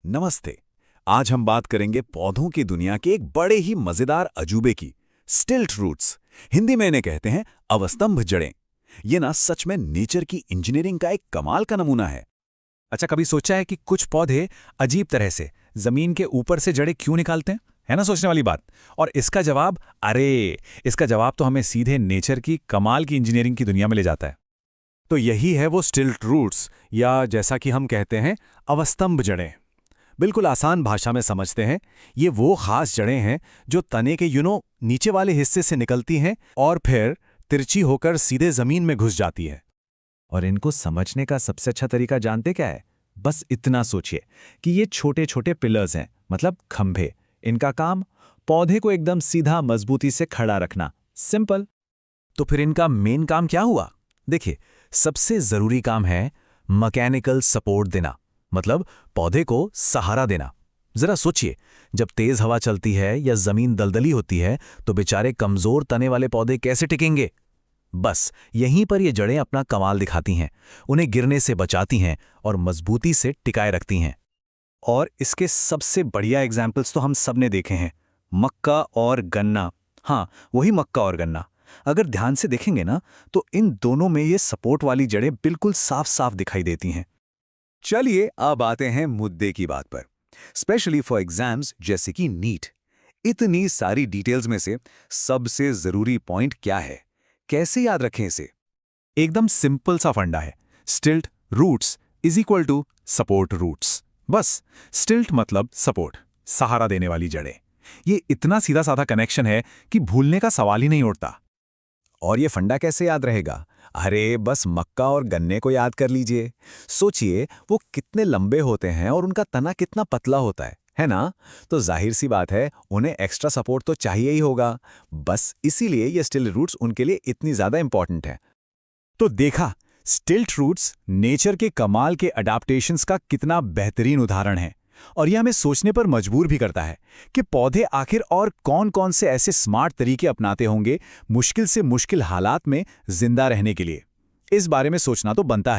नमस्ते। आज हम बात करेंगे पौधों की दुनिया के एक बड़े ही मजेदार अजूबे की, स्टिल्ट रूट्स। हिंदी में इन्हें कहते हैं अवस्तंभ जड़ें। ये ना सच में नेचर की इंजीनियरिंग का एक कमाल का नमूना है। अच्छा, कभी सोचा है कि कुछ पौधे अजीब तरह से जमीन के ऊपर से जड़ें क्यों निकालते हैं? है ना सोचने वाली बात। और इसका जवाब तो हमें सीधे नेचर की कमाल की इंजीनियरिंग की दुनिया में ले जाता है। तो यही है वो स्टिल्ट रूट्स, या जैसा कि हम कहते हैं अवस्तंभ जड़ें। बिल्कुल आसान भाषा में समझते हैं, ये वो खास जड़ें हैं जो तने के नीचे वाले हिस्से से निकलती हैं और फिर तिरछी होकर सीधे जमीन में घुस जाती है। और इनको समझने का सबसे अच्छा तरीका जानते क्या है? बस इतना सोचिए कि ये छोटे छोटे पिलर्स हैं, मतलब खंभे। इनका काम पौधे को एकदम सीधा मजबूती से खड़ा रखना। सिंपल। तो फिर इनका मेन काम क्या हुआ? देखिए, सबसे जरूरी काम है मैकेनिकल सपोर्ट देना, मतलब पौधे को सहारा देना। जरा सोचिए, जब तेज हवा चलती है या जमीन दलदली होती है तो बेचारे कमजोर तने वाले पौधे कैसे टिकेंगे? बस यहीं पर ये जड़ें अपना कमाल दिखाती हैं, उन्हें गिरने से बचाती हैं और मजबूती से टिकाए रखती हैं। और इसके सबसे बढ़िया एग्जाम्पल्स तो हम सब ने देखे हैं, मक्का और गन्ना। हाँ, वही मक्का और गन्ना। अगर ध्यान से देखेंगे ना, तो इन दोनों में ये सपोर्ट वाली जड़ें बिल्कुल साफ साफ दिखाई देती हैं। चलिए अब आते हैं मुद्दे की बात पर, स्पेशली फॉर एग्जाम्स जैसे कि नीट। इतनी सारी डिटेल्स में से सबसे जरूरी पॉइंट क्या है? कैसे याद रखें इसे? एकदम सिंपल सा फंडा है। Stilt roots is equal to support roots. बस स्टिल्ट मतलब सपोर्ट, सहारा देने वाली जड़ें। ये इतना सीधा साधा कनेक्शन है कि भूलने का सवाल ही नहीं उठता। और ये फंडा कैसे याद रहेगा? अरे बस मक्का और गन्ने को याद कर लीजिए। सोचिए वो कितने लंबे होते हैं और उनका तना कितना पतला होता है ना? तो जाहिर सी बात है उन्हें एक्स्ट्रा सपोर्ट तो चाहिए ही होगा। बस इसीलिए ये स्टिल्ट रूट्स उनके लिए इतनी ज्यादा इंपॉर्टेंट है। तो देखा, स्टिल्ट रूट्स नेचर के कमाल के अडाप्टेशंस का कितना बेहतरीन उदाहरण है। और यह हमें सोचने पर मजबूर भी करता है कि पौधे आखिर और कौन-कौन से ऐसे स्मार्ट तरीके अपनाते होंगे मुश्किल से मुश्किल हालात में जिंदा रहने के लिए। इस बारे में सोचना तो बनता है।